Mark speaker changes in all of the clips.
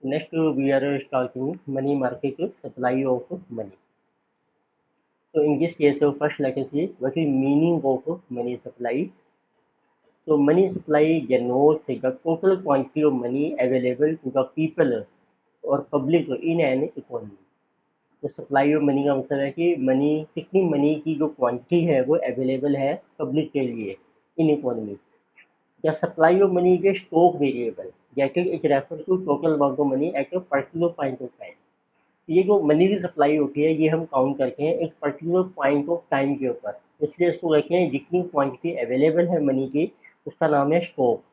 Speaker 1: Next, we are talking money market supply of money. So in this case, first let us see what is meaning of money supply. So money supply denotes the total quantity of money available to the people or public in an economy. तो supply of money का मतलब है कि money कितनी money की जो quantity है वो अवेलेबल है पब्लिक के लिए in economy. The supply of money is a stock variable. That is, it refers to total amount of money at a particular point of time. ये जो मनी की सप्लाई होती है ये हम काउंट करते हैं एक पर्टिकुलर पॉइंट ऑफ टाइम के ऊपर. इसलिए इसको कहते हैं जितनी क्वांटिटी अवेलेबल है मनी की उसका नाम है स्टॉक.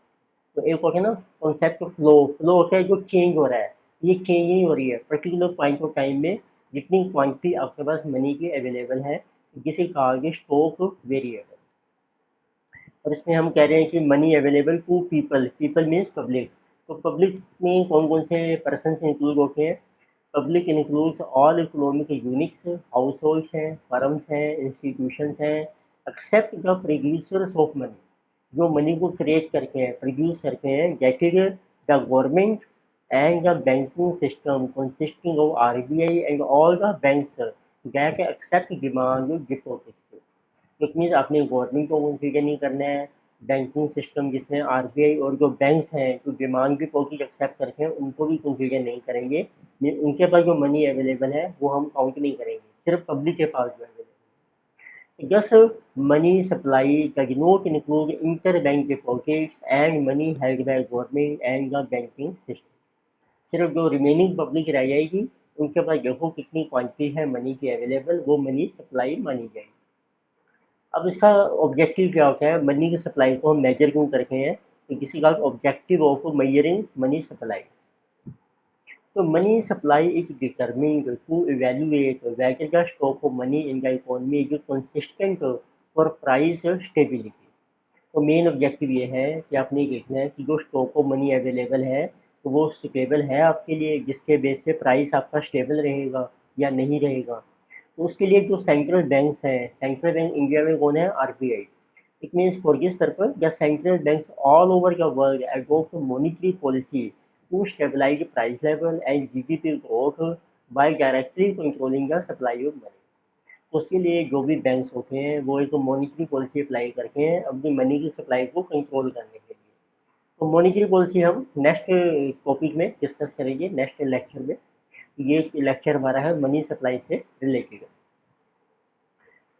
Speaker 1: तो एक होता है ना कॉन्सेप्ट फ्लो. फ्लो होता है जो चेंज हो रहा है. ये चेंज नहीं हो रही है पर्टिकुलर पॉइंट ऑफ टाइम में जितनी क्वांटिटी आपके पास मनी की अवेलेबल है जिसे कहा गया स्टॉक वेरिएबल. और इसमें हम कह रहे हैं कि money available to people. People means public. तो पब्लिक में कौन कौन से पर्सन इंक्लूड होते हैं. Public includes all economic units. हाउस होल्ड्स हैं, फर्म्स हैं, इंस्टीट्यूशंस हैं, except the producers of money. जो मनी को क्रिएट करके हैं प्रोड्यूस करते हैं that is the government and the banking system consisting of RBI and all the banks that accept demand deposits. It means आपने government को consider नहीं करना है. बैंकिंग सिस्टम जिसमें आरबीआई और जो बैंक्स हैं जो डिमांड डिपॉजिट एक्सेप्ट करते हैं उनको भी कंसीडर नहीं करेंगे. उनके पास जो मनी अवेलेबल है वो हम काउंट नहीं करेंगे. सिर्फ पब्लिक के पास जो अवेलेबल है. Just money supply does not include inter bank deposits and money held by government and the banking system. सिर्फ जो रिमेनिंग पब्लिक रह जाएगी उनके पास देखो कितनी क्वांटिटी है मनी की अवेलेबल वो मनी सप्लाई मानी जाएगी. अब इसका ऑब्जेक्टिव क्या होता है मनी की सप्लाई को हम मेजर क्यों करते हैं. तो किसी का objective of measuring money supply. तो money supply is determined to evaluate whether the stock of money in the economy is consistent for price stability. तो मेन ऑब्जेक्टिव ये है कि आपने देखना है कि जो स्टॉक ऑफ मनी अवेलेबल है तो वो स्टेबल है आपके लिए जिसके बेस पे प्राइस आपका स्टेबल रहेगा या नहीं रहेगा. तो उसके लिए जो सेंट्रल बैंक्स हैं सेंट्रल बैंक इंडिया में कौन है RBI. It means for this purpose the central banks all over the world adopt monetary policy to stabilise price level and GDP growth by directly controlling the supply of money. तो उसके लिए जो भी banks होते हैं वो एक monetary policy apply करते हैं अपनी मनी की सप्लाई को कंट्रोल करने के लिए. तो मॉनेटरी पॉलिसी हम नेक्स्ट टॉपिक में डिस्कस करेंगे नेक्स्ट लेक्चर में. ये लेक्चर हमारा है मनी सप्लाई से रिलेटेड.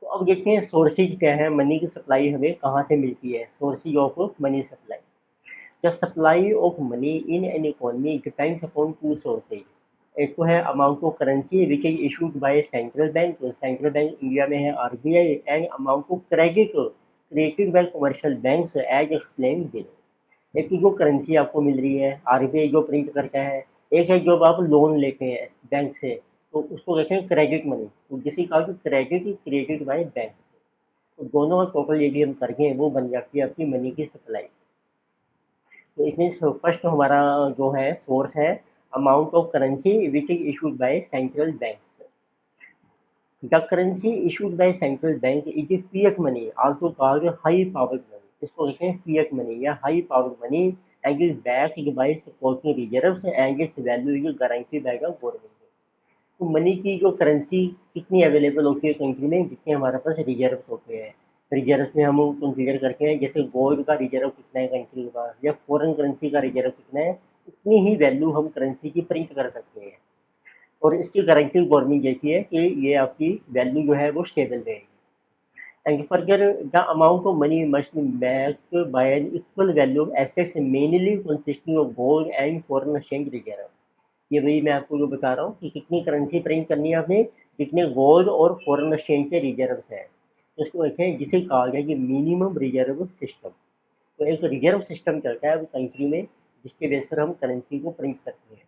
Speaker 1: तो अब देखते हैं सोर्सेज क्या है मनी की सप्लाई हमें कहाँ से मिलती है. Sources of money supply. The supply of money in an economy depends upon two sources. एक तो है amount of currency which is issued by central bank. Central bank India में है RBI. And amount of credit created by commercial banks as explain below. एक तो जो currency आपको मिल रही है आरबीआई जो प्रिंट करता है. एक है जब आप लोन लेते हैं बैंक से तो उसको कहते हैं क्रेडिट मनी. तो जिसकी कहा कि credit is created by bank. तो दोनों का टोटल यदि हम करेंगे वो बन जाती है आपकी मनी की सप्लाई. तो इसमें फर्स्ट हमारा जो है सोर्स है amount of currency which is issued by central bank. The currency issued by central bank is fiat money also called high powered money. इसको कहते हैं फिएट मनी या high powered money and is backed by supporting reserves and it's value is guaranteed by the government. तो money की जो currency कितनी available होती है कंट्री में जितने हमारे पास रिजर्व होते हैं. रिजर्व में हम कंसिडर करते हैं जैसे गोल्ड का रिजर्व कितना है कंट्री के पास या फॉरेन करेंसी का रिजर्व कितना है उतनी ही वैल्यू हम करेंसी की प्रिंट कर सकते हैं. और इसकी गारंटी गवर्नमेंट देती है कि ये आपकी वैल्यू जो है वो स्टेबल रहेगी. And further the amount of money must be matched by an equal value of assets mainly consisting of gold and foreign exchange reserve. ये वही मैं आपको जो बता रहा हूँ कि कितनी करेंसी प्रिंट करनी है आपने जितने गोल्ड और फॉरेन एक्सचेंज के रिजर्व हैं. तो इसको कहते हैं जिसे कहा गया कि मिनिमम रिजर्व सिस्टम. तो एक रिजर्व सिस्टम चलता है कंट्री में जिसके बेस पर हम करेंसी को प्रिंट करते हैं.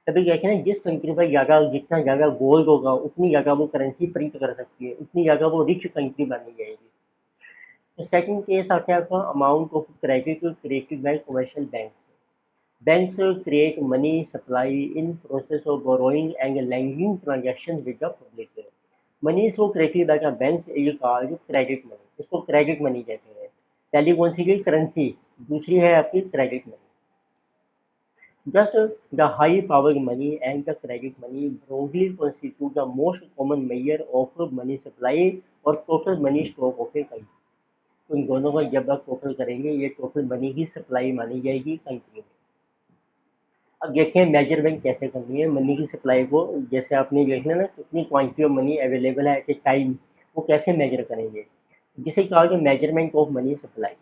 Speaker 1: तभी कहते हैं जिस कंट्री पर ज़्यादा जितना ज़्यादा गोल्ड होगा उतनी ज़्यादा वो करेंसी प्रिंट कर सकती है उतनी ज़्यादा वो रिच कंट्री मानी जाएगी. तो सेकंड केस आता है आपका amount of credit created by commercial bank. Banks create money supply in process of borrowing and lending transactions with the public. Money is so created by the banks is called credit money. इसको credit money कहते हैं. पहली कौन सी गई currency. दूसरी है आपकी credit money. Thus, the high powered money and the credit money broadly constitute the most common measure of money supply और total money stock of a country. तो इन दोनों का जब आप टोटल करेंगे ये टोटल मनी की सप्लाई मानी जाएगी कंट्री में। अब देखिए मेजरमेंट कैसे करनी है मनी की सप्लाई को, जैसे आपने देखना ना कितनी क्वांटिटी ऑफ मनी अवेलेबल है एट ए टाइम, वो कैसे मेजर करेंगे, जिसे कहा गया measurement of money supply.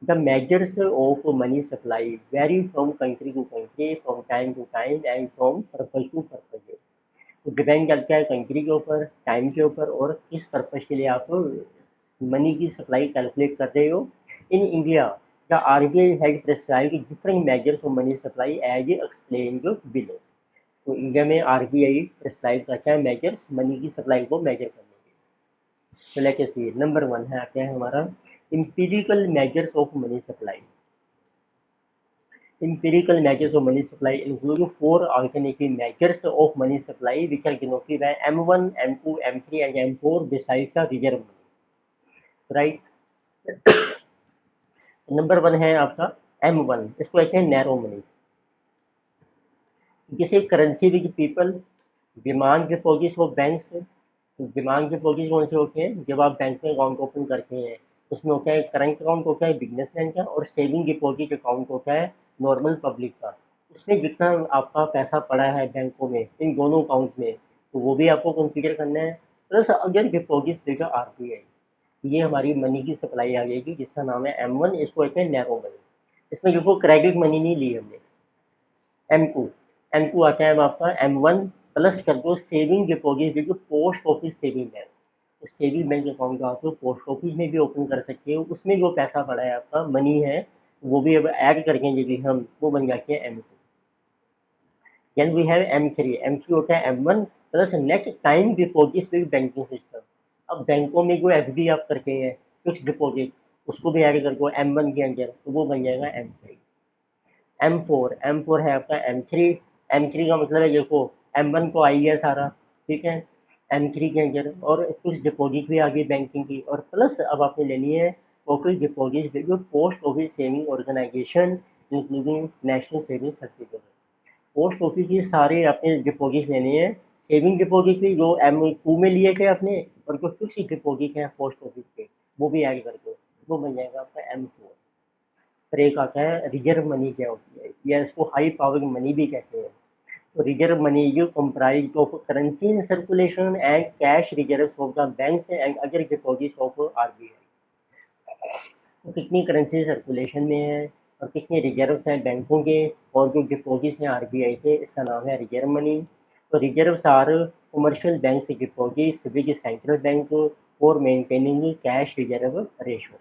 Speaker 1: The measures of money supply vary from country to country, from time to time and from purpose to purpose. तो डिपेंड करता है कंट्री के ऊपर, टाइम के ऊपर और किस पर्पज के लिए आप मनी की सप्लाई कैलकुलेट कर रहे हो। In India the RBI has prescribed different measures of money supply as explained below. तो इंडिया में आरबीआई प्रिस्क्राइब करता है मेजर्स मनी की सप्लाई को मेजर करने के। तो लेट अस सी नंबर 1 है क्या है हमारा empirical measures of money supply. Empirical measures of money supply include four alternative measures of money supply which are denoted by M1, M2, M3 and M4 besides the reserve money. Right? Number 1 है आपका M1, इसको कहते हैं narrow money, जिसे currency which people demand deposit of banks. Demand deposit कौन से होते हैं, जब आप बैंक में अकाउंट ओपन करते हैं उसमें होता है करंट अकाउंट होता है बिजनेसमैन का और सेविंग डिपॉजिट अकाउंट होता है नॉर्मल पब्लिक का। उसमें जितना आपका पैसा पड़ा है बैंकों में इन दोनों अकाउंट में तो वो भी आपको कंसीडर करना है। प्लस अगर डिपॉजिट देगा आरबीआई, ये हमारी मनी की सप्लाई आ जाएगी जिसका नाम है M1, इसको कहते हैं नैरो मनी। इसमें देखो क्रेडिट मनी नहीं ली हमने। M2, M2 आता है आपका M1 प्लस कर दो सेविंग डिपॉजिट जो पोस्ट ऑफिस सेविंग बैंक। तो सेविंग बैंक अकाउंट आप पोस्ट ऑफिस में भी ओपन कर सकते हो, उसमें जो पैसा पड़ा है आपका मनी है वो भी अब ऐड करके यदि हम वो बन जाते हैं M2। Then we have M3, M3 होता है M1 plus net time deposit with banking system. अब बैंकों में जो एफडी आप करते हैं फिक्स डिपॉजिट उसको भी ऐड कर दो M1 के अंदर तो वो बन जाएगा M3। M4 है आपका M3 का मतलब है देखो M1 को आई है सारा, ठीक है, M3 के अंदर और कुछ डिपॉजिट भी आ गई बैंकिंग की और प्लस अब आपने लेनी है टोटल डिपॉजिट जो post office saving organisation including national saving certificate. Post office की सारे आपने डिपॉजिट लेने हैं, सेविंग डिपॉजिट भी जो M2 में लिए थे आपने और जो फिक्स डिपॉजिट है पोस्ट ऑफिस के वो भी ऐड कर दो, वो बन जाएगा आपका M4। फिर एक आता है रिजर्व मनी क्या होती है, या इसको हाई पावर मनी भी कहते हैं। तो reserve money you comprised of currency in circulation and cash reserves of the banks and other deposits of RBI। तो कितनी करेंसी सर्कुलेशन में है और कितने रिजर्व्स हैं बैंकों के और जो डिपॉजिट्स हैं आरबीआई के, इसका नाम है रिजर्व मनी। तो reserves are commercial bank deposits with central bank for maintaining cash reserve ratio.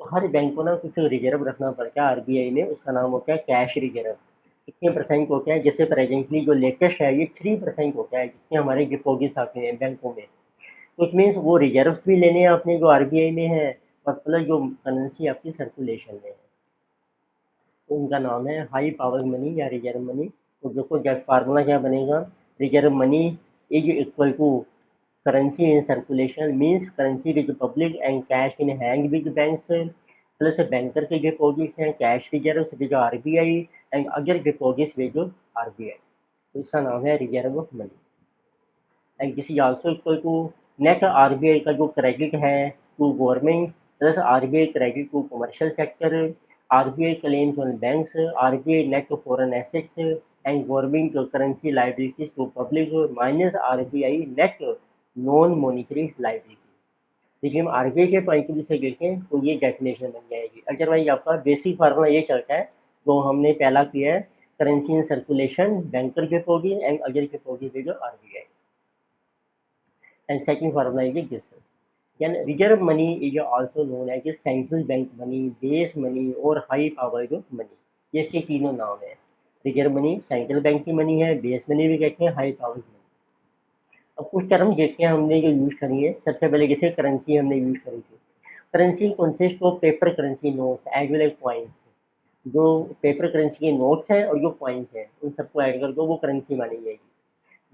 Speaker 1: तो हर बैंक को ना कुछ रिजर्व रखना पड़ता है आरबीआई में, उसका नाम होता है कैश रिजर्व। कितने परसेंट होता है, जैसे प्रेजेंटली जो लेटेस्ट है ये 3% होता है जितने हमारे डिपॉजिट्स आते हैं बैंकों में। तो इट मीन्स वो रिजर्व भी लेने हैं आपने जो आरबीआई में है और प्लस जो करेंसी आपकी सर्कुलेशन में है, तो उनका नाम है हाई पावर मनी या रिजर्व मनी। तो देखो जब फार्मूला क्या बनेगा, reserve money is equal to currency in circulation means currency with public and cash in hand with banks plus banker के डिपॉजिट्स हैं cash reserve with RBI and other deposits with RBI, तो इसका नाम है reserve money. And this is also equal to net RBI का जो credit है to government plus RBI credit to commercial sector, RBI claims on banks, RBI net foreign assets and government currency liabilities to public minus RBI net non monetary liability. देखिए हम RBI के point of view से देखें तो ये definition बन जाएगी। Otherwise आपका बेसिक फार्मूला ये चलता है जो हमने पहला किया है, currency in circulation banker deposit and other deposit with RBI. And second formula is this. Then reserve money is also known as central bank money, base money और high powered money। ये इसके तीनों नाम है। रिजर्व मनी सेंट्रल बैंक की money है, base money भी कहते हैं, हाई पावर मनी। अब कुछ टर्म देखते हैं हमने जो यूज करी है। सबसे पहले जैसे करेंसी हमने यूज करी थी, currency consist of paper currency notes as well as coins. जो पेपर करेंसी के नोट्स हैं और जो कॉइन्स हैं उन सबको ऐड कर दो वो करेंसी मानी जाएगी।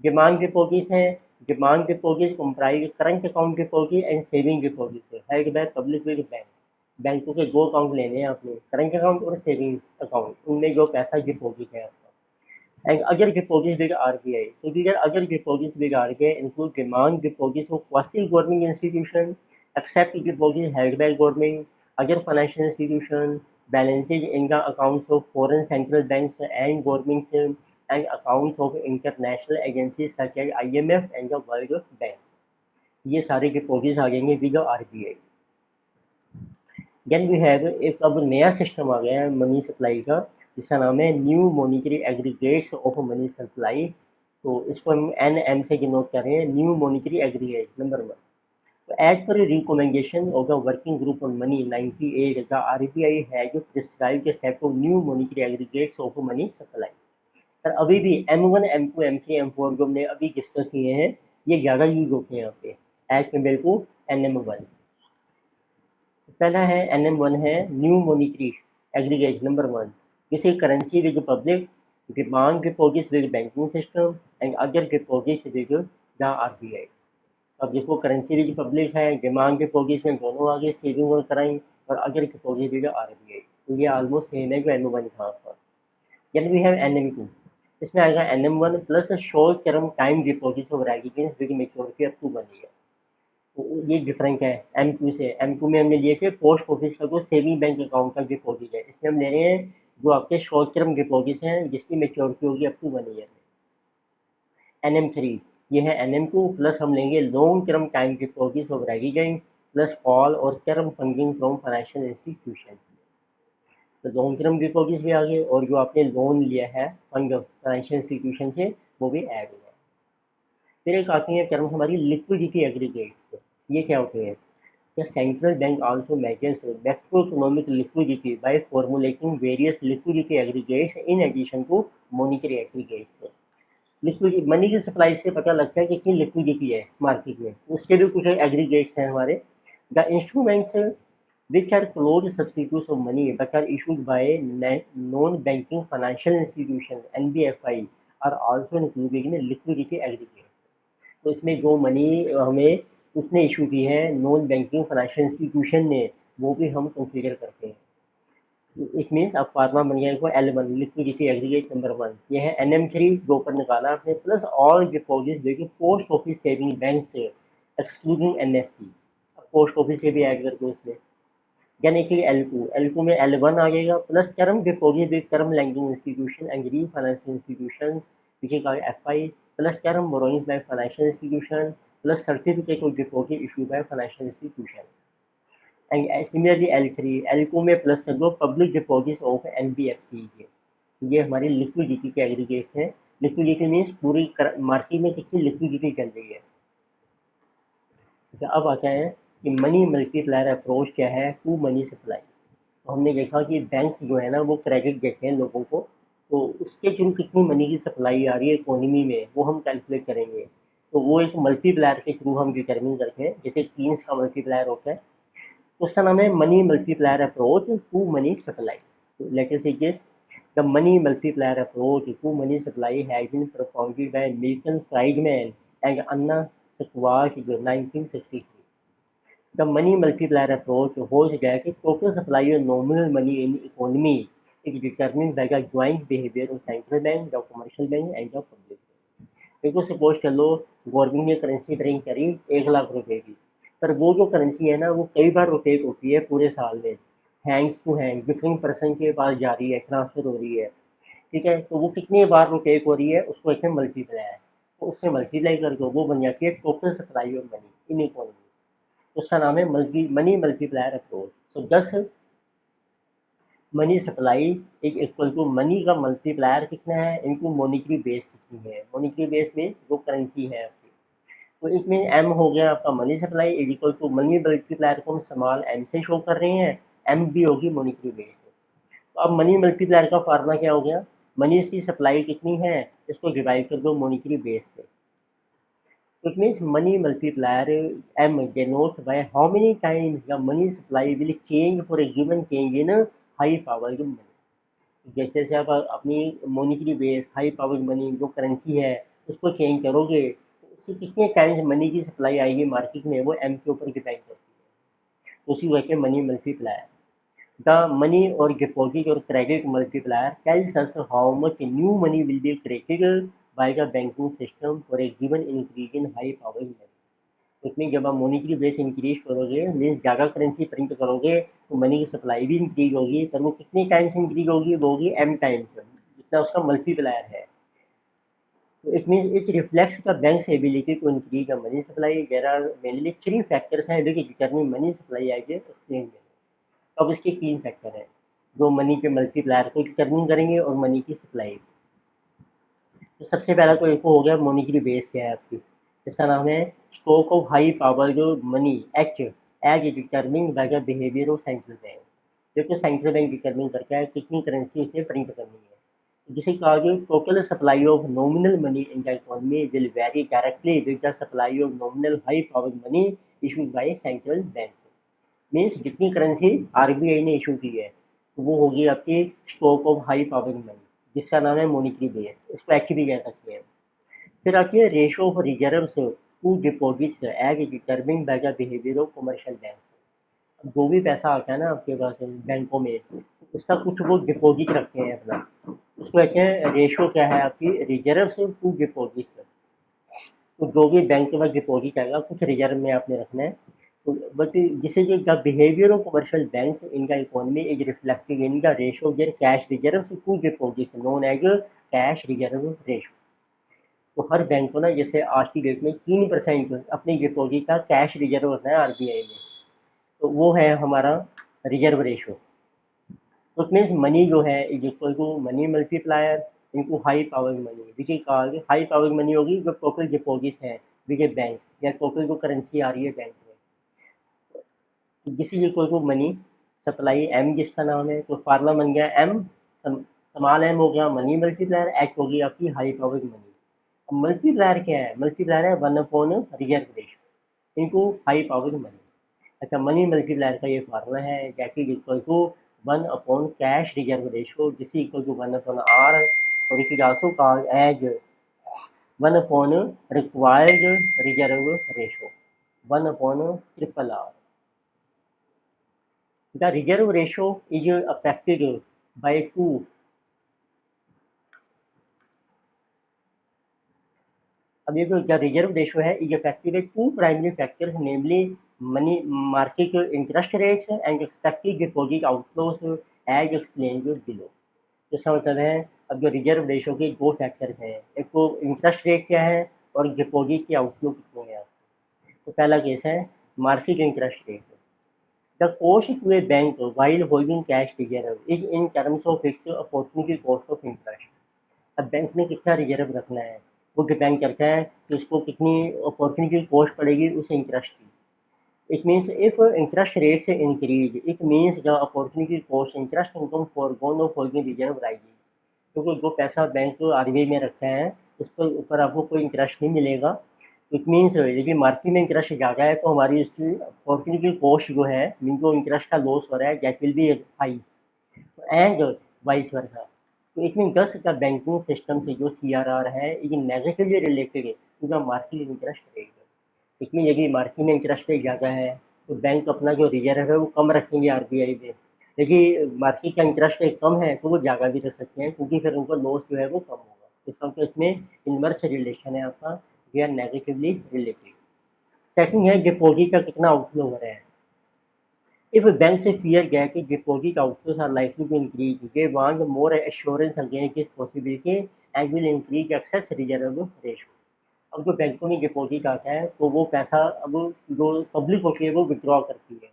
Speaker 1: डिमांड डिपॉजिट है, demand deposit comprise current account deposit and saving deposit है बाय पब्लिक विद बैंक। बैंकों के दो अकाउंट लेने हैं आपने, करंट अकाउंट और सेविंग अकाउंट, उनमें जो पैसा डिपॉजिट है आपका। and other deposits with RBI. So these are other deposits with RBI include demand deposits of quasi-government institutions, accept deposits held by government, other financial institutions, balances in the accounts of foreign central banks and governments, and accounts of international agencies such as IMF and the World Bank. ये सारे deposits आ जाएंगे with RBI. Then we have एक अब नया system आ गया है money supply का, जिसका नाम है new monetary aggregates of money supply. तो इसको हम एन एम से डिनोट कर रहे हैं, new monetary aggregate number one. तो as per recommendation of the working group on money 98 the RBI has prescribed a set of new monetary aggregates of money supply. पर अभी भी M1 M2 M3 M4 जो हमने अभी discuss किए हैं ये ज़्यादा यूज होते हैं यहाँ पे एज कम्पेयर टू NM1. पहला है NM1 है new monetary aggregate number one. This is currency with public demand deposits with banking system and other deposits with the RBI. अब देखो करेंसी विद पब्लिक है, डिमांड डिपॉजिट्स में दोनों आगे saving और कराई, और अदर डिपॉजिट विद आरबीआई. तो ये ऑलमोस्ट सेम है जो NM1 था. Then we have NM2. इसमें आएगा NM1 plus short term time deposit of residence with maturity up to 1 year. तो ये डिफरेंस है M2 से. M2 में हमने लिए थे पोस्ट ऑफिस का जो सेविंग बैंक अकाउंट का डिपॉजिट है, इसमें हम ले रहे हैं जो आपके शॉर्ट टर्म डिपॉजिट हैं जिसकी मैच्योरिटी होगी अप टू 1 ईयर. NM3 ये है NM2 प्लस हम लेंगे long term time deposit of residence plus call और term funding from financial institution. तो लॉन्ग टर्म डिपॉजिट भी आ गए और जो आपने लोन लिया है फंड फाइनेंशियल इंस्टीट्यूशन से वो भी ऐड हुआ है. फिर एक आती है टर्म हमारी लिक्विडिटी एग्रीगेट्स. ये क्या होते हैं? The central bank also measures macroeconomic liquidity by formulating various liquidity aggregates in addition to monetary aggregates. Liquidity money की सप्लाई से पता लगता है कि कितनी लिक्विडिटी है मार्केट में, उसके भी कुछ एग्रीगेट्स हैं हमारे. The instruments which are closed substitutes of money but are issued by non-banking financial institutions (NBFI) are also included in liquidity aggregate. तो इसमें जो मनी हमें उसने इशू की है नॉन बैंकिंग फाइनेंशियल इंस्टीट्यूशन ने, वो भी हम कंसीडर करते हैं. इट मीन्स अब फार्मा बन गया को L1 liquidity aggregate number one. ये है NM3 जो ऊपर निकाला आपने प्लस ऑल डिपॉजिट जो कि पोस्ट ऑफिस सेविंग बैंक से एक्सक्लूडिंग NSC. पोस्ट ऑफिस से भी ऐड कर दो इसमें. यानी कि L2 में L1 आ जाएगा plus term deposit with term lending institution and refinancing institution which is called FI plus term borrowings by financial institution plus certificate of deposit issued by financial institution. And similarly L2 में plus कर दो public deposit of NBFC के. ये हमारी liquidity के aggregates हैं. Liquidity means पूरी market में कितनी लिक्विडिटी चल रही है. अब आता है कि मनी मल्टीप्लायर अप्रोच क्या है टू मनी सप्लाई. तो हमने देखा कि बैंक्स जो है ना वो क्रेडिट देते हैं लोगों को, तो उसके थ्रू कितनी मनी की सप्लाई आ रही है इकोनॉमी में वो हम कैलकुलेट करेंगे. तो वो एक मल्टीप्लायर के थ्रू हम डिटरमिन करते हैं, जैसे कीन्स का मल्टीप्लायर होता है. तो उसका नाम है money multiplier approach to money supply. तो let us say the money multiplier approach to money supply has been performed by Milton Friedman and Anna Schwartz 1963. The money multiplier approach holds that total supply of nominal money in economy is determined by the joint behavior of central bank, the commercial bank and the public bank. देखो suppose कर लो government ने currency print करी 1 लाख रुपए की, पर वो जो currency है ना वो कई बार रोटेट होती है पूरे साल में, hands to hand different person के पास जा रही है, ट्रांसफर हो रही है. ठीक है, तो वो कितनी बार रोटेट हो रही है उसको एक मल्टीप्लाई है. तो उससे मल्टीप्लाई कर दो वो बन जाती है total supply of money in economy. उसका नाम है money multiplier approach. So 10 money supply is equal to money का मल्टीप्लायर कितना है इनटू मॉनिटरी बेस कितनी है. मॉनिटरी बेस में जो करेंसी है आपकी, तो इसमें M हो गया आपका money supply is equal to money multiplier को हम स्मॉल m से शो कर रहे हैं, M भी होगी मॉनिटरी बेस. तो अब मनी मल्टीप्लायर का फार्मूला क्या हो गया, मनी की सप्लाई कितनी है इसको डिवाइड कर दो मॉनिटरी बेस से. It means money multiplier M denotes by how many times the money supply will change for a given change in a high power money. जैसे जैसे आप अपनी monetary base high power money जो currency है उसको change करोगे तो उससे कितने टाइम्स मनी की सप्लाई आएगी मार्केट में वो M के ऊपर डिपेंड करती है. उसी वजह के मनी मल्टीप्लायर. द मनी और डिपॉजिट और credit multiplier tells us how much new money will be created by the banking system for a given increase in high power money. उसमें जब आप मॉनिटरी बेस इंक्रीज करोगे means ज़्यादा currency print करोगे तो money की supply भी increase होगी, पर वो कितनी टाइम से इंक्रीज होगी, वो होगी एम टाइम से, जितना उसका मल्टीप्लायर है. तो it means it reflects the banks ability to increase the money supply. There are mainly three factors हैं जो कि determine money supply as explain. अब इसके तीन फैक्टर हैं जो मनी के मल्टीप्लायर को डिटरमिन करेंगे और मनी की सप्लाई. तो सबसे पहला तो एक हो गया मॉनिटरी बेस क्या है आपकी, इसका नाम है स्टॉक ऑफ हाई पावर जो money H as determine by the behaviour of central bank. देखो सेंट्रल बैंक डिटरमिन करता है कितनी करेंसी उसे प्रिंट करनी है, जिसे कहा गया total supply of nominal money in the economy will very directly with the supply of nominal high power money issued by central bank. Means जितनी करेंसी आरबीआई ने इशू की है तो वो होगी आपकी stock of high power money, जिसका नाम है मॉनिटरी बेस, इसको एच भी कह सकते हैं. फिर आती है ratio of reserves to deposits as determined by the behaviour of commercial bank. अब जो भी पैसा आता है ना आपके पास बैंकों में, उसका कुछ वो डिपॉजिट रखते हैं अपना, उसको कहते हैं रेशो क्या है आपकी रिजर्व्स टू डिपॉजिट्स. तो जो भी बैंक के पास डिपॉजिट आएगा कुछ रिजर्व में आपने रखना है. तो बट जिसे जो the behaviour of commercial bank इनका economy is reflected in the ratio of their cash reserve to deposit known as cash reserve ratio. तो हर बैंक को ना जैसे आज की डेट में 3% अपनी डिपॉजिट का कैश रिजर्व होता है आरबीआई में, तो वो है हमारा रिजर्व रेशो. तो इट मीन्स मनी जो है is equal to money multiplier into high power money, which is called high power money होगी जो टोटल डिपॉजिट है विद ए बैंक या टोटल जो करेंसी आ रही है बैंक में. This is equal to money supply M जिसका नाम है, तो फार्मूला बन गया एम स्मॉल एम हो गया मनी मल्टीप्लायर, एच होगी आपकी हाई पावर मनी. अब मल्टीप्लायर क्या है, मल्टीप्लायर है one upon reserve ratio into high power money. अच्छा मनी मल्टीप्लायर का ये फार्मूला है that is equal to one upon cash reserve ratio this is equal to one upon R, और it is also called as one upon required reserve ratio, one upon triple R. The reserve ratio is affected by two. अब ये जो reserve ratio है is affected by two primary factors namely money market interest rates and expected deposit outflows as explained below. इसका मतलब है अब जो reserve ratio के दो फैक्टर्स हैं, एक तो इंटरेस्ट रेट क्या है और डिपॉजिट के आउटफ्लो कितने हैं. तो पहला केस है market interest rate. The cost to a bank while holding cash reserve is in terms of its opportunity cost of interest. अब बैंक ने कितना रिजर्व रखना है वो डिपेंड करता है कि उसको कितनी अपॉर्चुनिटी कॉस्ट पड़ेगी उस इंटरेस्ट की. It means if interest rate से increase it means the opportunity cost interest income forgone of holding reserve rising. क्योंकि जो पैसा बैंक आरबीआई में रखा है उस पर ऊपर आपको कोई इंटरेस्ट नहीं मिलेगा. इट मीन्स यदि मार्केट में इंटरेस्ट ज़्यादा है तो हमारी उसकी अपॉर्चुनिटी कॉस्ट जो है मीन जो इंटरेस्ट का लॉस हो रहा है that will be high and vice versa. तो इट मीन दस का बैंकिंग सिस्टम से जो सीआरआर है ये नेगेटिवली रिलेटेड है to the market interest rate. इसमें यदि मार्केट में इंटरेस्ट रेट ज़्यादा है तो बैंक अपना जो रिजर्व है वो कम रखेंगे आरबीआई में. यदि मार्केट का इंटरेस्ट रेट कम है तो वो ज़्यादा भी रख सकते हैं क्योंकि फिर उनका लॉस जो है वो कम होगा. इसका मतलब इसमें इनवर्स रिलेशन है आपका, they are negatively related. Second है डिपॉजिट का कितना आउटफ्लो हो रहा है. If a bank से fear गया कि deposit outflows are likely to increase, they want more assurance against this possibility and will increase excess reserve ratio. अब जो बैंकों में डिपॉजिट आता है तो वो पैसा अब जो पब्लिक होती है वो विड्रॉ करती है,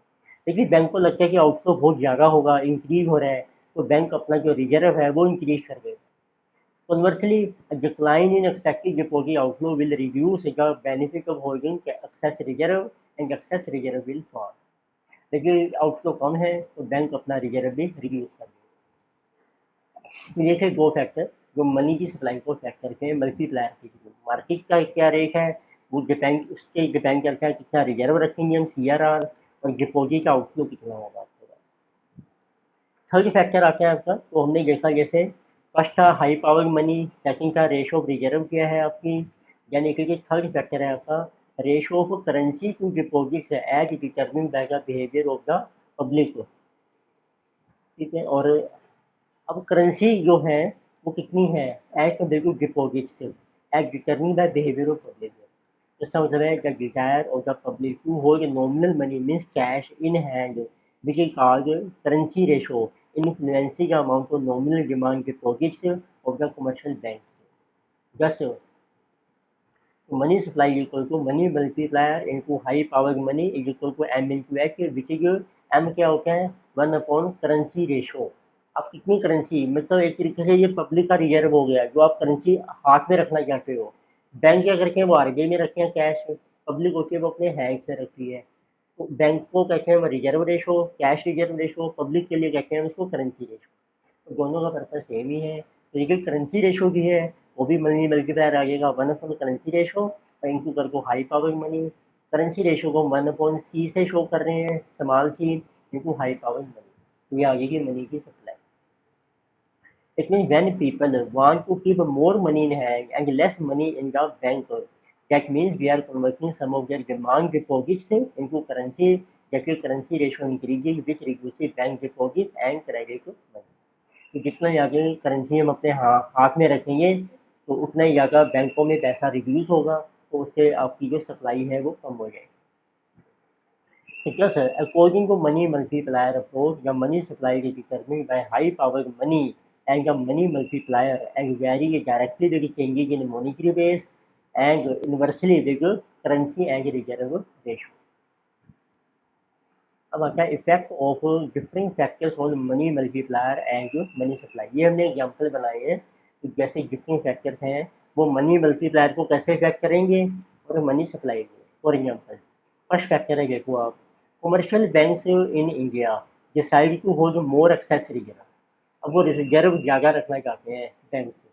Speaker 1: लेकिन बैंक को लगता है कि आउटफ्लो बहुत ज़्यादा होगा इंक्रीज हो रहा है तो बैंक अपना जो रिजर्व है वो इंक्रीज कर देगा. Conversely, a decline in expected deposit outflow will reduce the benefit of holding excess reserve and excess reserve will fall. लेकिन आउटफ्लो कम है तो बैंक अपना रिजर्व भी रिड्यूस कर देगा. ये थे दो फैक्टर जो मनी की सप्लाई को अफेक्ट करते हैं मल्टीप्लायर के थ्रू. मार्केट का क्या रेट है वो डिपेंड उसके डिपेंड करता है कितना रिजर्व रखेंगे हम सीआरआर और डिपॉजिट का आउटफ्लो कितना होगा आपके पास. थर्ड फैक्टर आता है आपका, तो हमने देखा जैसे फर्स्ट था हाई पावर मनी, सेकंड था रेशो ऑफ रिजर्व क्या है आपकी, यानी कि थर्ड फैक्टर है आपका ratio of currency to deposits as determined by the behaviour of the public. ठीक है। और अब करेंसी जो है वो कितनी है एज कम्पेयर टू डिपॉजिट से as determine by behaviour of public. इसका मतलब है the desire of the public to hold nominal money means cash in hand which is called currency ratio influencing the amount of nominal demand deposits of the commercial banks. Thus, money supply is equal to money multiplier into high power money is equal to m into h which is m क्या होता है 1 upon currency ratio. अब कितनी currency मतलब एक तरीके से ये पब्लिक का रिजर्व हो गया जो आप करेंसी हाथ में रखना चाहते हो। बैंक क्या करके हैं वो आरबीआई में रखे हैं कैश, पब्लिक होती है वो अपने हैंड से रखती है। तो बैंक को कहते हैं reserve ratio, cash reserve ratio, public के लिए कहते हैं उसको करेंसी रेशो। तो दोनों का पर्पज सेम ही है। तो ये करेंसी रेशो भी है वो भी मनी मल्टीप्लायर आ जाएगा 1 अपॉन करेंसी रेशो और इंटू कर को high power money. Currency ratio को 1 अपॉन सी से शो कर रहे हैं small C into high power money. ये आ जाएगी मनी की supply. It means when people want to keep more money in hand and less money in the bank, that means we are converting some of their demand deposits into currency. That is currency ratio increases, which reduces bank deposits and credit money. तो जितना ज़्यादा currency हम अपने हाथ में रखेंगे तो उतना ही ज़्यादा बैंकों में पैसा रिड्यूस होगा तो उससे आपकी जो सप्लाई है वो कम हो जाएगी। Yes, sir. According to money multiplier approach, the money supply is determined by high power money and the money multiplier and vary directly with changes in monetary base and inversely with currency and reserve ratio. अब आता है effect of different factors on money multiplier and money supply. ये हमने example बनाए हैं कि जैसे different factors हैं वो मनी मल्टीप्लायर को कैसे इफेक्ट करेंगे और मनी सप्लाई को। फॉर एग्जांपल फर्स्ट फैक्टर है देखो आप, commercial banks in India decide to hold more excess reserve. अब वो रिजर्व ज़्यादा रखना चाहते हैं बैंक से।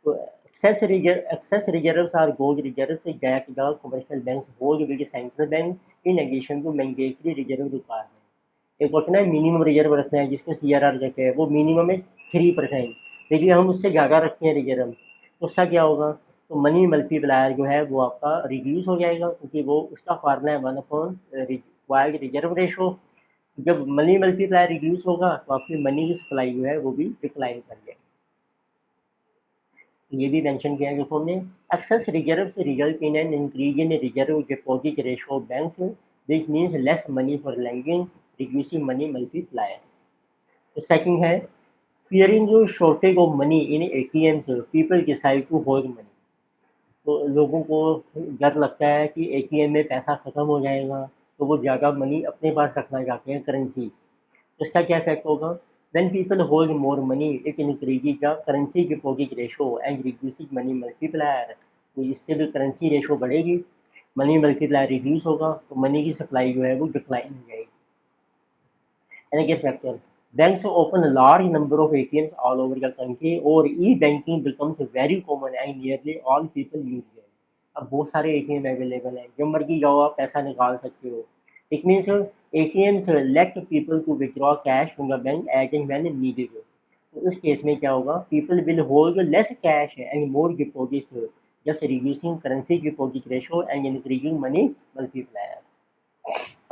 Speaker 1: तो excess reserves are those reserves that the commercial banks hold with the central bank in addition to mandatory reserve requirement। एक होता है ना मिनिमम रिजर्व रखना है जिसको सीआरआर कहते हैं, वो मिनिमम है 3%, लेकिन हम उससे ज़्यादा रखते हैं रिजर्व तो उसका क्या होगा, तो मनी मल्टीप्लायर जो है वो आपका रिड्यूस हो जाएगा क्योंकि वो उसका फार्मूला है 1 अपॉन रिक्वायर्ड रिजर्व रेशो। जब मनी मल्टीप्लायर रिड्यूस होगा तो आपकी मनी की सप्लाई जो है वो भी डिक्लाइन कर जाएगी। ये भी मेंशन किया है देखो हमने, एक्सेस रिजर्व से result in an increase in reserve deposit ratio bank which means less money for lending reducing money multiplier. तो सेकंड है fearing shortage of money in ATM people decide to hold money. तो लोगों को डर लगता है कि एटीएम में पैसा खत्म हो जाएगा तो वो ज़्यादा मनी अपने पास रखना चाहते हैं करेंसी। तो इसका क्या इफेक्ट होगा, when people hold more money it increases the currency deposit ratio and reduces money multiplier। तो इससे भी करेंसी रेशो बढ़ेगी, मनी मल्टीप्लायर रिड्यूस होगा तो मनी की सप्लाई जो है वो डिक्लाइन हो जाएगी। Another factor, banks open a large number of ATMs all over the country और e-banking becomes very common and nearly all people use them। अब बहुत सारे एटीएम अवेलेबल हैं, जब मर्जी जाओ आप पैसा निकाल सकते हो। It means ATMs let people to withdraw cash from the bank as and when needed. तो इस केस में क्या होगा, people will hold less cash and more deposits just reducing currency deposit ratio and increasing money multiplier.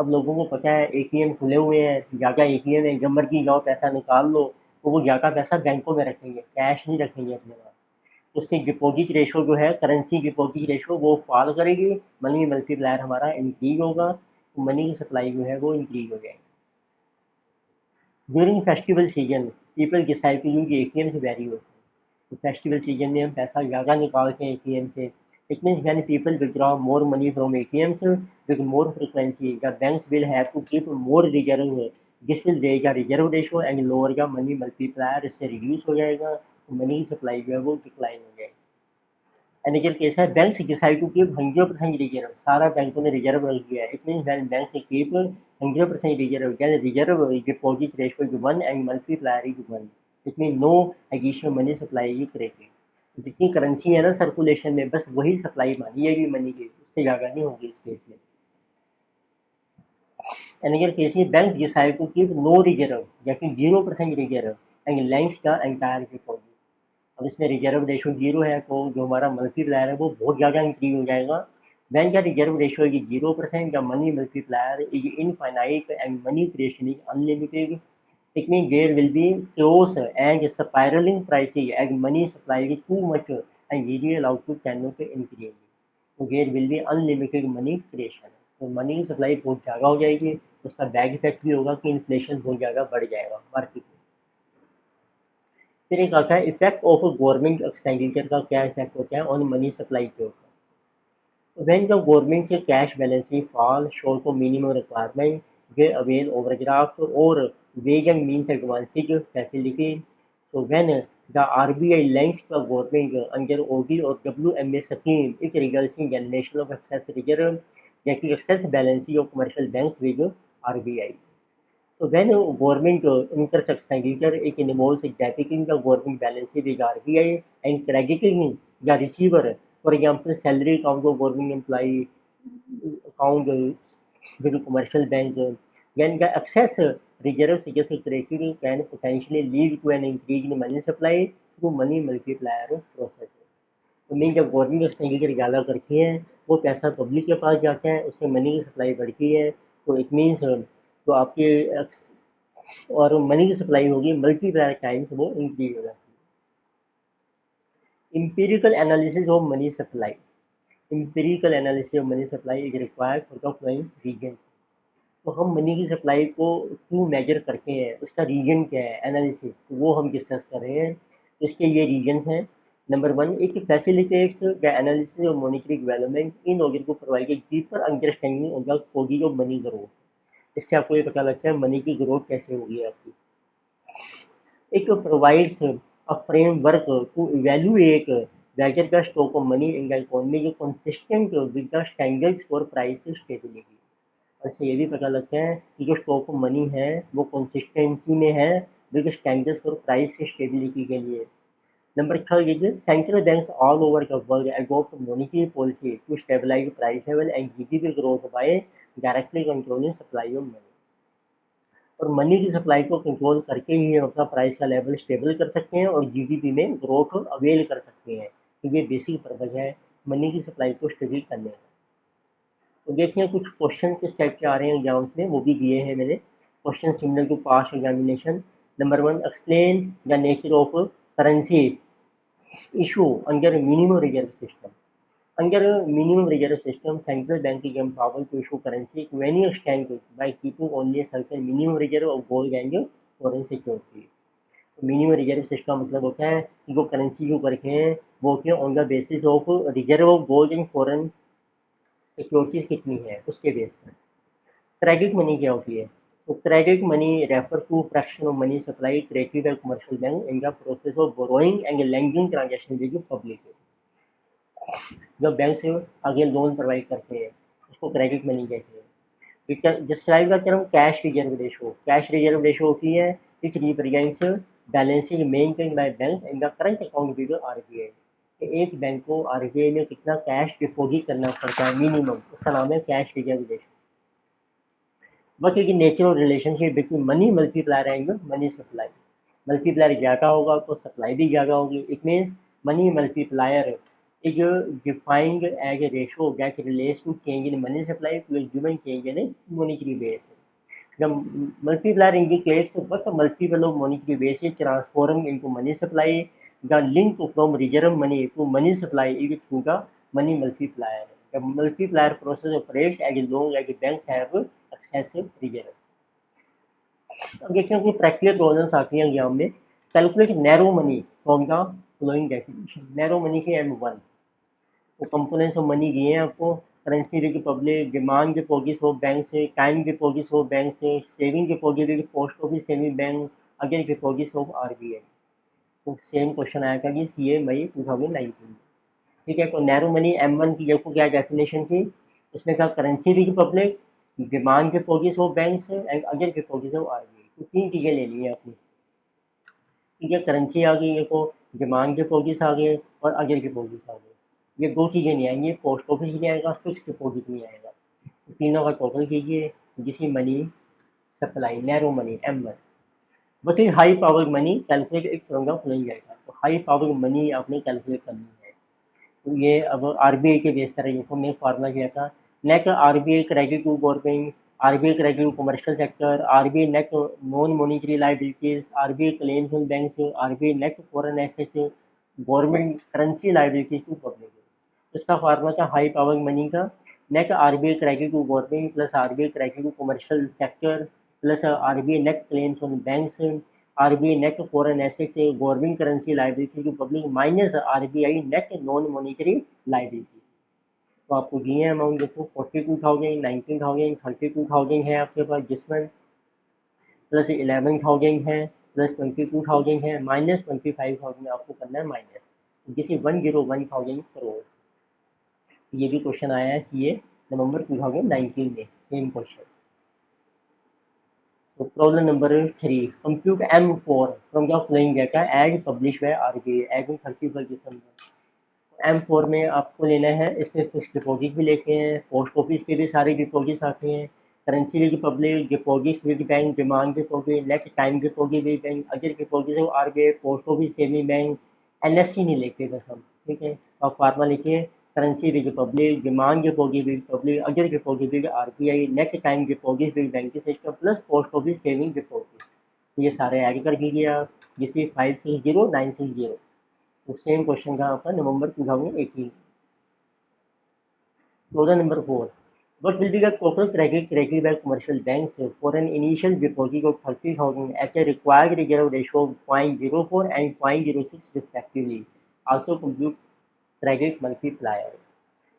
Speaker 1: अब लोगों को पता है एटीएम खुले हुए हैं, ज़्यादा एटीएम है, जब मर्जी जाओ पैसा निकाल लो, तो वो ज़्यादा पैसा बैंकों में रखेंगे, कैश नहीं रखेंगे अपने पास। तो उससे डिपॉजिट रेशो जो है करेंसी डिपॉजिट रेशो वो फॉल करेगी, मनी मल्टीप्लायर हमारा इंक्रीज होगा तो मनी की सप्लाई जो है वो इंक्रीज हो जाएगी। During festival season people decide to use ATM से वेरी होते हैं। तो फेस्टिवल सीजन में हम पैसा ज़्यादा निकालते हैं एटीएम से। It means when people withdraw more money from ATMs with more frequency the banks will have to keep more reserve, this will raise the reserve ratio and lower the money multiplier. इससे reduce हो जाएगा तो money की supply जो है वो decline हो जाएगी। एंड केस है banks decide to keep 100% reserve, सारा बैंकों ने रिजर्व रख दिया है। It means when banks keep 100% reserve then reserve deposit ratio is 1 and multiplier is 1। It mean no additional money supply is created. जितनी करेंसी है ना सर्कुलेशन में बस वही सप्लाई मानी जाएगी मनी की, उससे ज़्यादा नहीं होगी इस केस में। एंड केस में bank decide to keep no reserve जबकि 0% रिजर्व एंड लैंड्स का एंटायर डिपॉजिट। अब इसमें रिजर्व रेशो 0 है तो जो हमारा मल्टीप्लायर है वो बहुत ज़्यादा इंक्रीज हो जाएगा। वैन का reserve ratio is 0% the money multiplier is infinite and money creation is unlimited. It means there will be chaos and spiraling prices as money supply is too much and real output cannot increase. So there will be unlimited money creation. तो money की supply बहुत ज़्यादा हो जाएगी, उसका back effect भी होगा कि इन्फ्लेशन बहुत ज़्यादा बढ़ जाएगा मार्केट में। फिर एक आता है इफेक्ट ऑफ गवर्नमेंट एक्सपेंडिचर का क्या इफेक्ट होता है ऑन मनी सप्लाई के ऊपर। When the government's cash balances fall short of minimum requirement, they avail overdraft or wage and means advances facility. So when the RBI lends the government under OD or WMA scheme, it results in generation of excess reserve, that is excess balance of commercial banks with RBI. So when government incurs expenditure, it involves debiting the government balance with RBI and crediting the receiver. For example, salary account of government employee account with commercial bank. When the excess reserves is created, can potentially lead to an increase in money supply through money multiplier process. तो mean जब government expenditure ज़्यादा करती है, वो पैसा public के पास जाता है, उससे मनी की सप्लाई बढ़ती है, तो इट मीन्स तो आपके और मनी की सप्लाई होगी मल्टीप्लायर टाइम्स वो इंक्रीज हो जाती है। Empirical analysis of money supply, empirical analysis of money supply is required for the following reason. तो हम मनी की सप्लाई को क्यों मेजर करते हैं, उसका रीजन क्या है, एनालिसिस, तो वो हम डिस्कस कर रहे हैं। इसके ये रीजन्स हैं। Number one, it facilitates the analysis of monetary development in order to provide a deeper understanding of the कोडी ऑफ मनी ग्रोथ। इससे आपको ये पता लगता है मनी की ग्रोथ कैसे होगी आपकी। It provides a framework to evaluate whether the stock of money in the economy is consistent with the standards for price stability। और इससे ये भी पता लगता है कि जो स्टॉक ऑफ मनी है वो कंसिस्टेंसी में है with standards for price stability के लिए। Number third is central banks all over the world adopt monetary policy to stabilize price level and GDP growth by directly controlling supply of money। और money की supply को control करके ही हम अपना price का level stable कर सकते हैं और जीडीपी में ग्रोथ अवेल कर सकते हैं। तो ये बेसिक पर्पज है मनी की सप्लाई को स्टेबल करने का। तो देखिए कुछ क्वेश्चन किस टाइप के आ रहे हैं एग्जाम्स में, वो भी दिए हैं मैंने। Question similar to past examination. Number one, explain the nature of currency issue under minimum reserve system. Under minimum reserve system, central bank is empowered to issue currency to any extent by keeping only a certain minimum reserve of gold and foreign security। Minimum reserve system मतलब होता है कि वो currency जो करके हैं वो होती है on the basis of reserve of gold and foreign securities कितनी है उसके बेस पर। क्रेडिट मनी क्या होती है? तो credit money refer to fraction of money supply created by commercial bank in the process of borrowing and lending transaction with public. जब bank से आगे लोन प्रोवाइड करते हैं उसको क्रेडिट मनी कहते हैं। डिस्क्राइब करते हैं हम cash reserve ratio. Cash reserve ratio होती है विच represents balancing maintain by bank in the current account with RBI. एक बैंक को आरबीआई में कितना कैश डिपॉजिट करना पड़ता है मिनिमम, उसका नाम है cash reserve ratio. What is nature of relationship between money multiplier and money supply. Multiplier ज़्यादा होगा तो सप्लाई भी ज़्यादा होगी। It means money multiplier is defined as a ratio that relates to change in money supply to a given change in a monetary base। The multiplier indicates what the multiple of monetary base is transformed into money supply। The link from reserve money to money supply is through the money multiplier। The multiplier process operates as long as the banks have excessive reserve। अब देखते हैं कुछ practical problems आती हैं exam में। Calculate narrow money from the flowing definition. Narrow money के M1 तो components of money दिए हैं आपको। Currency with public, demand deposit of bank से, टाइम डिपॉजिट ऑफ बैंक से, saving deposit with post office saving bank, again deposit of RBI. तो same question आया था कि CA मई 2019। ठीक है, तो नैरो मनी M1 की देखो क्या डेफिनेशन थी। इसमें था currency with public, demand deposit of bank से and again deposit of RBI. तो तीन चीज़ें ले ली हैं आपने। ठीक है, करेंसी आ गई, देखो डिमांड डिपॉजिट आ गए और अगेन डिपॉजिट आ गए। ये दो चीज़ें नहीं आएंगी, पोस्ट ऑफिस नहीं आएगा, फिक्स डिपॉजिट नहीं आएगा। तो तीनों का टोटल कीजिए जिसकी money supply narrow money M1। But is high power money calculate एक फ्रॉम द फॉलोइंग जाएगा। तो हाई पावर मनी आपने कैलकुलेट करनी है। तो ये अब आरबीआई के बेस पर हमने फार्मूला किया था। Net RBI credit to government RBI crediting commercial sector, RBI net non-monetary liabilities, RBI claims on banks, RBI net foreign assets, government currency liability to public. इसका फार्मूला था हाई पावर मनी का, net RBI credit to government plus RBI credit to commercial sector plus RBI net claims on banks, RBI net foreign assets government currency liability to public minus RBI net non monetary liability. तो आपको दिए हैं amount देखो 42,000, 19,000, 32,000 है आपके पास, जिसमें plus 11,000 है, plus 22,000 है, माइनस 25,000 आपको करना है माइनस, जिसे 101,000 करोड़। ये भी क्वेश्चन आया है सीए नवंबर 2019 में, सेम क्वेश्चन। तो problem number 3, compute M4 from the following data as publish by RBI as on 31 December. M4 में आपको लेना है, इसमें फिक्स डिपॉजिट भी लेते हैं, पोस्ट ऑफिस के भी सारे डिपॉजिट्स आते हैं, currency with public, deposits with bank, demand deposit, net time deposit with bank, other deposit RBI, post office saving bank, NSC नहीं लेते बस हम, ठीक है। आप फार्मा लिखिए, currency with public, demand deposit with public, other deposit with RBI, net time deposit with banking system plus post office saving deposit. तो ये सारे ऐड कर दीजिए आप, जिससे 560,960। तो सेम क्वेश्चन था आपका नवंबर 2018। Problem number 4. What will be the total credit credited by commercial banks for an initial deposit of 30,000 at a required reserve ratio of 0.04 and 0.06 respectively? Also compute credit multiplier.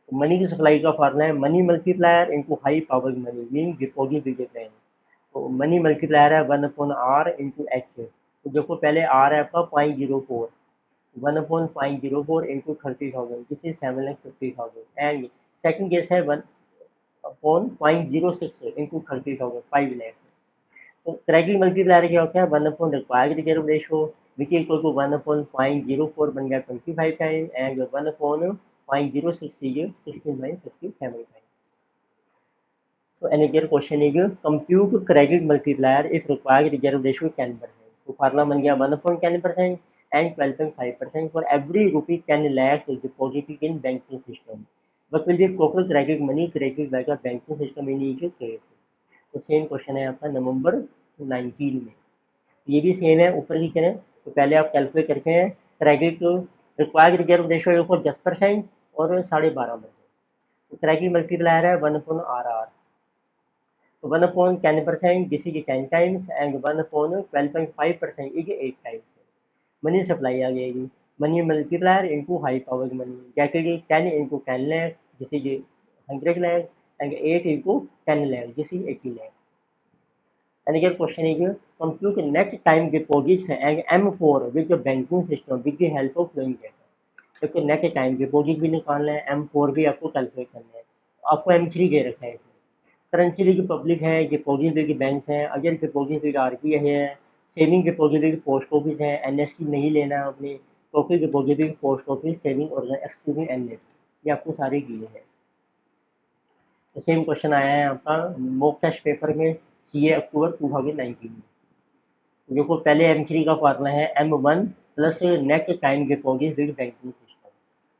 Speaker 1: Money की supply का formula है money multiplier into high power money mean deposit with bank. तो money multiplier है 1/r into H. तो देखो पहले are है आपका 0.04, 1/0.04 into 30,000, this is 7,50,000 and second case है 1/0.06 इंटू 30,000, 5 लाख। तो क्रेडिट मल्टीप्लायर क्या होता है 1 required reserve ratio which equal to 1/0.04 बन गया 25 time and 1/0.06 is 16.57 time. So another question is compute credit multiplier if required reserve ratio 10%. तो फार्मूला बन गया 1/10% and 12.5% for every rupee 10 lakh deposited in banking system. What will be total credit money credited by the banking system in each case? तो same question है आपका नवंबर 19 में, ये भी same है ऊपर की तरह। तो पहले आप कैलकुलेट करते हैं क्रेडिट रिक्वायर्ड रिजर्व रेशो को 10% और 12.5%। तो क्रेडिट मल्टीप्लायर है 1/RR, तो 1/10% this is 10 times and 1/12.5% is 8 times. Money supply आ जाएगी money multiplier into high power money, जैसे कि 10 into 10 lakh this is 100 lakh and 8 into 10 lakh this is 80 lakh. Another question is compute net time deposits and M4 with the banking system with the help of flowing data। देखो net time deposit भी निकालना है, M4 भी आपको calculate करना है। आपको M3 दे रखा है इसमें, करेंसी भी पब्लिक है, डिपॉजिट भी बैंक है, अगर डिपॉजिट भी आरबीआई है, सेविंग डिपॉजिट भी पोस्ट ऑफिस है, एनएससी नहीं लेना आपने, टोटल डिपॉजिट भी पोस्ट ऑफिस सेविंग और एक्सक्लूडिंग एनएससी, ये आपको सारे दिए हैं। तो सेम क्वेश्चन आया है आपका मॉक टेस्ट पेपर में सीए अक्टूबर 2019 में। तो देखो पहले M3 का फार्मूला है M1 plus net time deposit with banking system,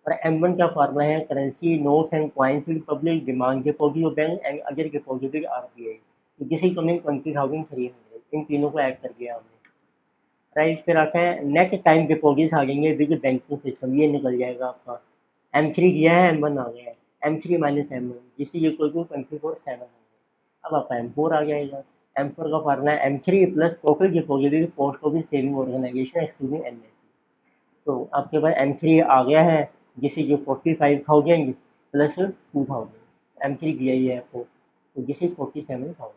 Speaker 1: और M1 का फार्मूला है currency notes and coins with public, demand deposit of bank and other deposit with RBI. तो जिस कमिंग 20,300, इन तीनों को ऐड कर दिया हमने, राइट। फिर आता है नेट टाइम डिपॉजिट आ जाएंगे विद बैंकिंग सिस्टम, ये निकल जाएगा आपका। M3 किया है M1 आ गया है, M3 माइनस M1 जिससे इक्वल टू 24,700। अब आपका M4 आ जाएगा, M4 का फार्मूला है M3 plus total deposit with post office saving organisation excluding NSC. तो आपके पास M3 आ गया है जिससे जो 45,000 प्लस 2,000, M3 दिया ही है आपको, तो जिससे 47,000।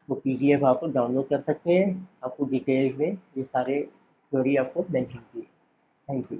Speaker 1: तो PDF आप डाउनलोड कर सकते हैं, आपको डिटेल में ये सारे थ्योरी आपको मेंशन की है। Thank you.